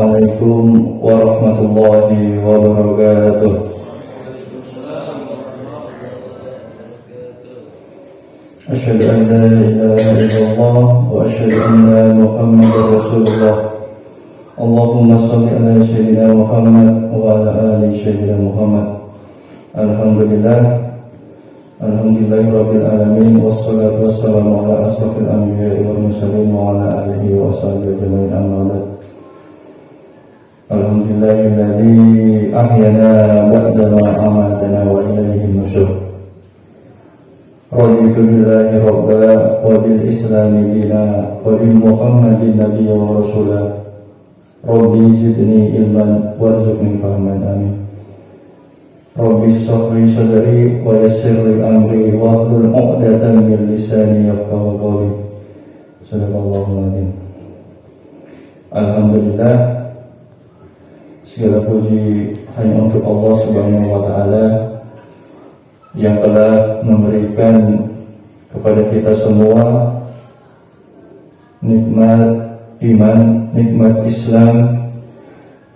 Assalamualaikum warahmatullahi wabarakatuh. Asyhadu an la ilaha illallah wa asyhadu anna Muhammadar Rasulullah. Allahumma shalli ala sayyidina Muhammad wa ala ali sayyidina Muhammad. Alhamdulillahirabbil alamin wassalatu wassalamu ala asrofil anbiya'i wal mursalin wa ala alihi wa sahbihi ajma'in, amma ba'd. Alhamdulillahilladzi ahyana ba'da ma amatana wa ilaihi nusyur. Raditu billahi rabba wa bil islami dina wa bi Muhammadin nabiyya wa rasula. Rabbi zidni ilman warzuqni fahman, amin. Rabbi shrah li sadri wa yassir li amri wa hlul 'uqdatam min lisani yafqahu qawli. Sadaqallahul azim. Alhamdulillah, segala puji hanya untuk Allah Subhanahu wa taala yang telah memberikan kepada kita semua nikmat iman, nikmat Islam,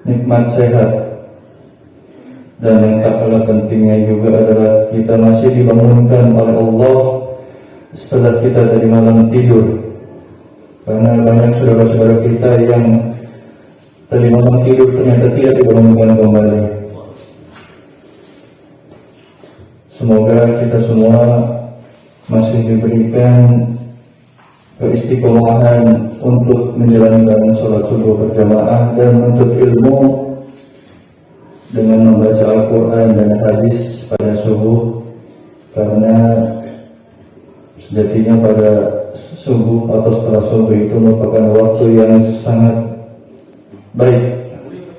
nikmat sehat. Dan yang tak kalah pentingnya juga adalah kita masih dibangunkan oleh Allah setelah kita dari malam tidur. Karena banyak saudara-saudara kita yang tadi malam tidur ternyata tidak dibangunkan kembali. Semoga kita semua masih diberikan keistiqomahan untuk menjalankan sholat subuh berjamaah dan menuntut ilmu dengan membaca Al-Quran dan hadis pada subuh, karena sejatinya pada subuh atau setelah subuh itu merupakan waktu yang sangat baik,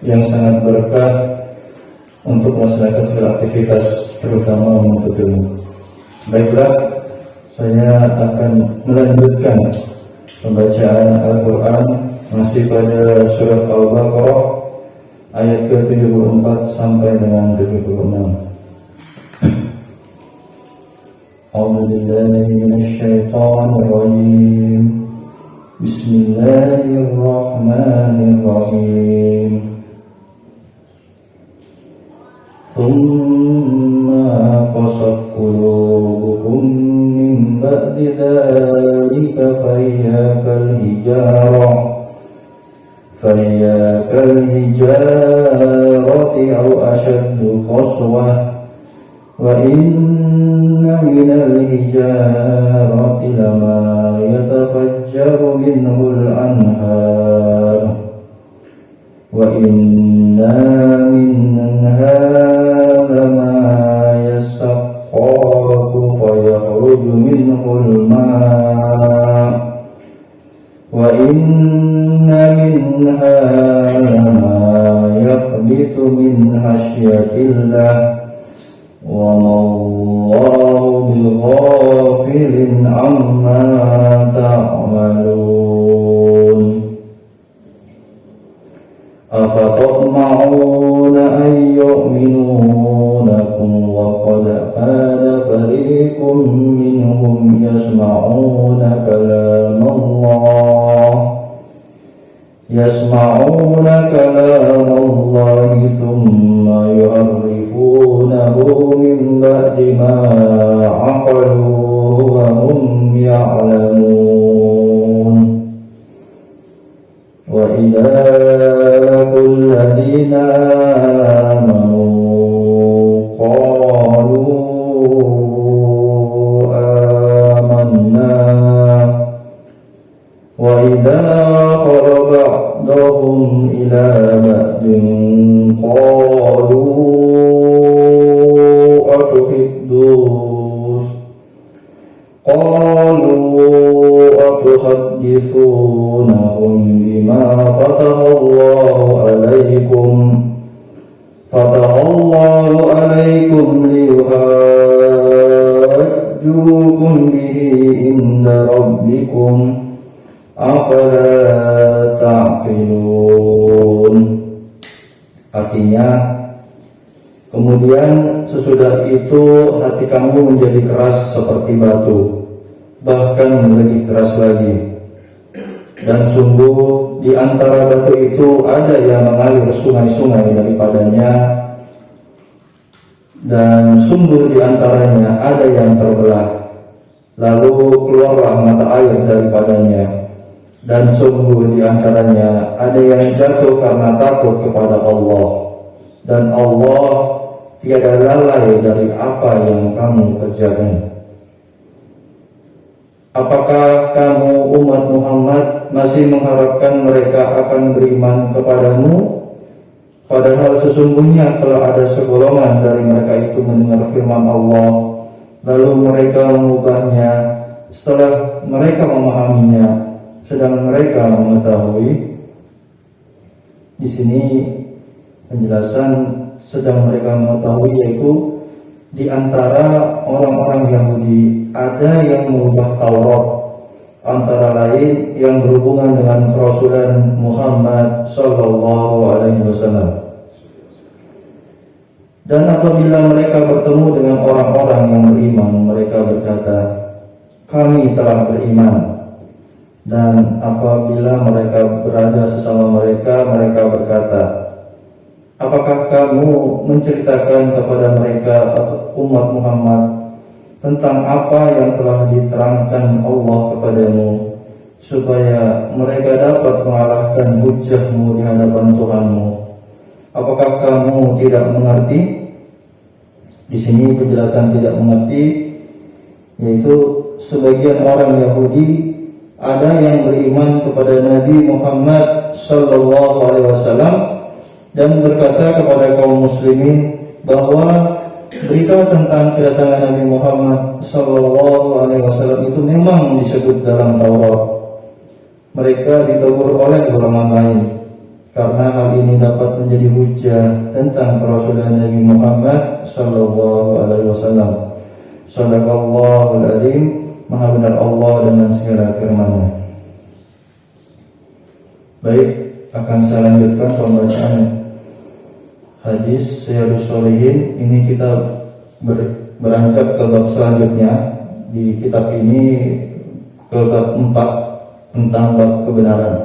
yang sangat berkah untuk melaksanakan segala aktivitas, terutama menuntut ilmu. Baiklah, saya akan melanjutkan pembacaan Al-Quran masih pada surat Al-Baqarah ayat ke-74 sampai dengan 76. A'udzu billahi minasy syaithanir rajim. Bismillahirrahmanirrahim. Tsumma qasat qulubukum min ba'di dzalika فهي كالحجارة أو أشد قسوة وإن من الحجارة لما يتفجر منه الأنهار وإن منها لما يشقق فيخرج منه الماء وإن منها لما يهبط من خشية الله وما الله بغافل عما تعملون أفتطمعون أن يؤمنوا لكم وقد كان فريق منهم يسمعون كلام الله ثم يحرفونه من بعد ما عقلوه وهم يعلمون وإذا لقوا الذين آمنوا قالوا آمنا وإذا بعضهم إلى بعض أتحدثونهم بما فتح الله عليكم ليحاجوكم به عند ربكم afala ta'qilun. Artinya, kemudian sesudah itu hati kamu menjadi keras seperti batu, bahkan lebih keras lagi. Dan sungguh di antara batu itu ada yang mengalir sungai-sungai daripadanya, dan sumber di antaranya ada yang terbelah, lalu keluarlah mata air daripadanya, dan sumber di antaranya ada yang jatuh karena takut kepada Allah, dan Allah tiada lalai dari apa yang kamu kerjakan. Apakah kamu umat Muhammad masih mengharapkan mereka akan beriman kepadamu? Padahal sesungguhnya telah ada segolongan dari mereka itu mendengar firman Allah, lalu mereka mengubahnya setelah mereka memahaminya, sedang mereka mengetahui. Di sini penjelasan sedang mereka mengetahui, yaitu di antara orang-orang Yahudi ada yang mengubah Taurat, antara lain yang berhubungan dengan kerasulan Muhammad sallallahu alaihi wasallam. Dan apabila mereka bertemu dengan orang-orang yang beriman, mereka berkata, kami telah beriman. Dan apabila mereka berada sesama mereka, mereka berkata, apakah kamu menceritakan kepada mereka atau umat Muhammad tentang apa yang telah diterangkan Allah kepadamu, supaya mereka dapat mengalahkan hujahmu di hadapan Tuhanmu? Apakah kamu tidak mengerti? Di sini penjelasan tidak mengerti, yaitu sebagian orang Yahudi ada yang beriman kepada Nabi Muhammad sallallahu alaihi wasallam dan berkata kepada kaum muslimin bahwa berita tentang kedatangan Nabi Muhammad sallallahu alaihi wasallam itu memang disebut dalam Taurat. Mereka ditegur oleh golongan lain karena hal ini dapat menjadi hujah tentang kerasulan Nabi Muhammad sallallahu alaihi wasallam. Shadaqallahul adzim. Maha benar Allah dengan segala firman-Nya. Baik, akan saya lanjutkan pembacaan hadis Riyadhus Shalihin. Ini kita beranjak ke bab selanjutnya. Di kitab ini ke bab 4 tentang bab kebenaran.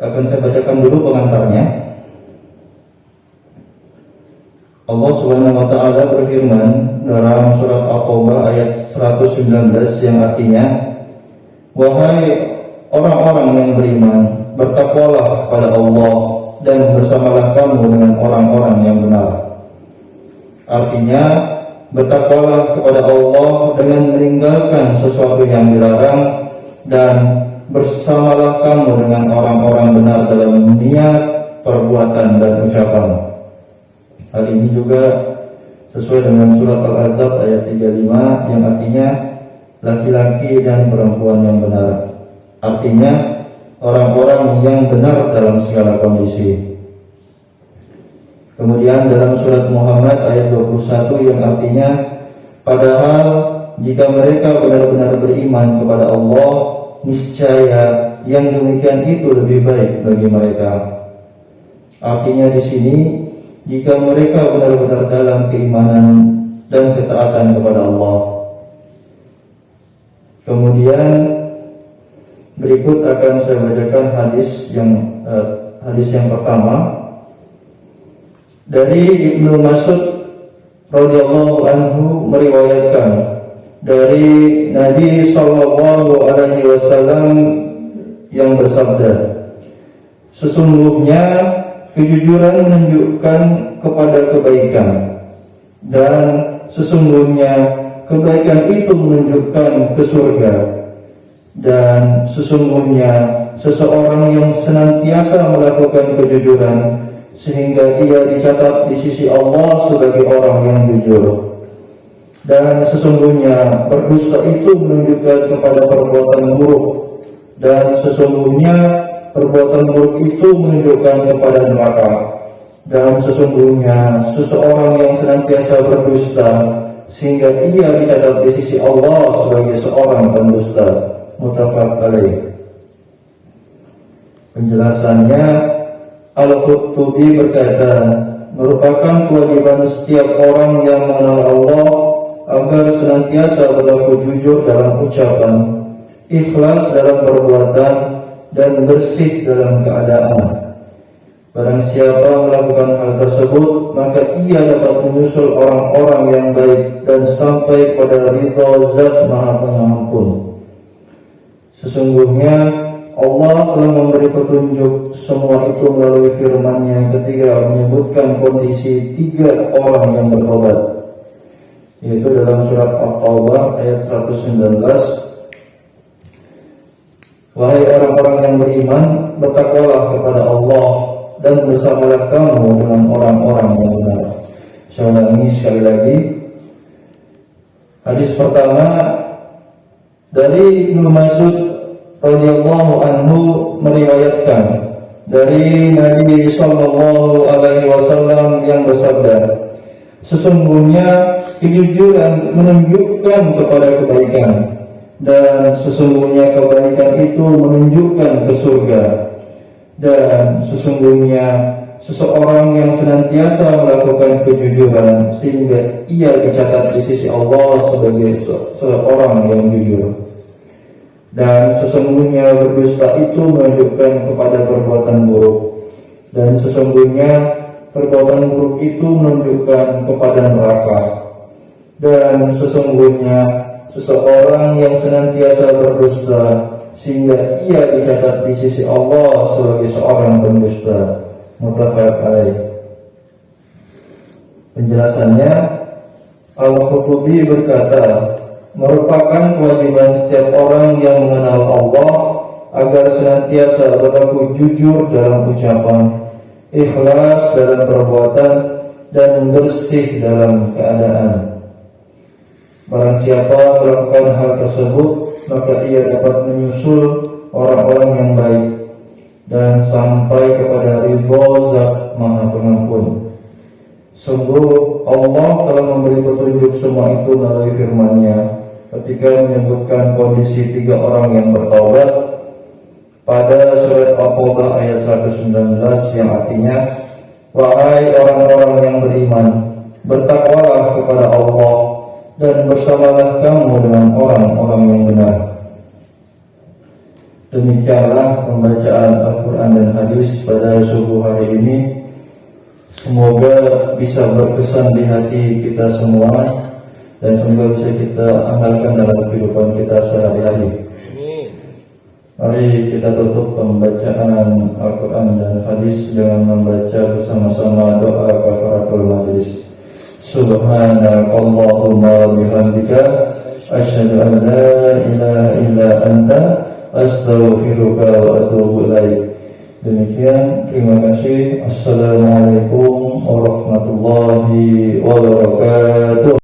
Akan saya bacakan dulu pengantarnya. Allah Subhanahu wa taala berfirman dalam surat At-Taubah ayat 119 yang artinya, wahai orang-orang yang beriman, bertakwalah kepada Allah dan bersamalah kamu dengan orang-orang yang benar. Artinya, bertakwalah kepada Allah dengan meninggalkan sesuatu yang dilarang, dan bersamalah kamu dengan orang-orang benar dalam niat, perbuatan, dan ucapan. Hal ini juga sesuai dengan surat Al-Ahzab ayat 35 yang artinya laki-laki dan perempuan yang benar. Artinya orang-orang yang benar dalam segala kondisi. Kemudian dalam surat Muhammad ayat 21 yang artinya, padahal jika mereka benar-benar beriman kepada Allah, niscaya yang demikian itu lebih baik bagi mereka. Artinya di sini, jika mereka benar-benar dalam keimanan dan ketaatan kepada Allah. Kemudian berikut akan saya bacakan hadis yang pertama dari Ibnu Mas'ud radhiyallahu anhu, meriwayatkan dari Nabi sallallahu alaihi wasallam yang bersabda, sesungguhnya kejujuran menunjukkan kepada kebaikan, dan sesungguhnya kebaikan itu menunjukkan ke surga, dan sesungguhnya seseorang yang senantiasa melakukan kejujuran sehingga ia dicatat di sisi Allah sebagai orang yang jujur, dan sesungguhnya berdusta itu menunjukkan kepada perbuatan buruk, dan sesungguhnya perbuatan buruk itu menunjukkan kepada neraka, dan sesungguhnya seseorang yang senantiasa berdusta sehingga ia dicatat di sisi Allah sebagai seorang pendusta. Muttafaq alaih. Penjelasannya, Al-Qurtubi berkata, merupakan kewajiban setiap orang yang mengenal Allah agar senantiasa berlaku jujur dalam ucapan, ikhlas dalam perbuatan, dan bersih dalam keadaan. Barang siapa melakukan hal tersebut, maka ia dapat menyusul orang-orang yang baik dan sampai pada ridha Zat Maha Pengampun. Sesungguhnya Allah telah memberi petunjuk semua itu melalui firman-Nya ketika menyebutkan kondisi 3 orang yang bertobat, yaitu dalam surat At-Taubah ayat 119. Wahai orang-orang yang beriman, bertakwalah kepada Allah dan bersamalah kamu dengan orang-orang yang benar. Saya ulangi sekali lagi. Hadis pertama dari Ibnu Mas'ud radhiyallahu anhu meriwayatkan dari Nabi sallallahu alaihi wasallam yang bersabda, sesungguhnya kejujuran menunjukkan kepada kebaikan, dan sesungguhnya kebaikan itu menunjukkan ke surga. Dan sesungguhnya seseorang yang senantiasa melakukan kejujuran sehingga ia dicatat di sisi Allah sebagai seorang yang jujur. Dan sesungguhnya berdusta itu menunjukkan kepada perbuatan buruk. Dan sesungguhnya perbuatan buruk itu menunjukkan kepada neraka. Dan sesungguhnya seseorang yang senantiasa berdusta sehingga ia dicatat di sisi Allah sebagai seorang pendusta. Muttafaq alaih. Penjelasannya, Al-Qurtubi berkata, merupakan kewajiban setiap orang yang mengenal Allah agar senantiasa berlaku jujur dalam ucapan, ikhlas dalam perbuatan, dan bersih dalam keadaan. Barang siapa melakukan hal tersebut, maka ia dapat menyusul orang-orang yang baik dan sampai kepada ridha Zat Maha Pengampun. Sungguh Allah telah memberi petunjuk semua itu melalui firman-Nya ketika menyebutkan kondisi 3 orang yang bertaubat pada surat At-Taubah ayat 119 yang artinya, wahai orang-orang yang beriman, bertakwalah kepada Allah dan bersamalah kamu dengan orang-orang yang benar. Demikianlah pembacaan Al-Quran dan hadis pada subuh hari ini. Semoga bisa berkesan di hati kita semua dan semoga bisa kita amalkan dalam kehidupan kita sehari-hari. Mari kita tutup pembacaan Al-Quran dan hadis dengan membaca bersama-sama doa kafaratul majlis. Subhanakallahumma wa bihamdika asyhadu an la ilaha illa anta astaghfiruka wa atubu ilaik. Demikian, terima kasih. Assalamualaikum warahmatullahi wabarakatuh.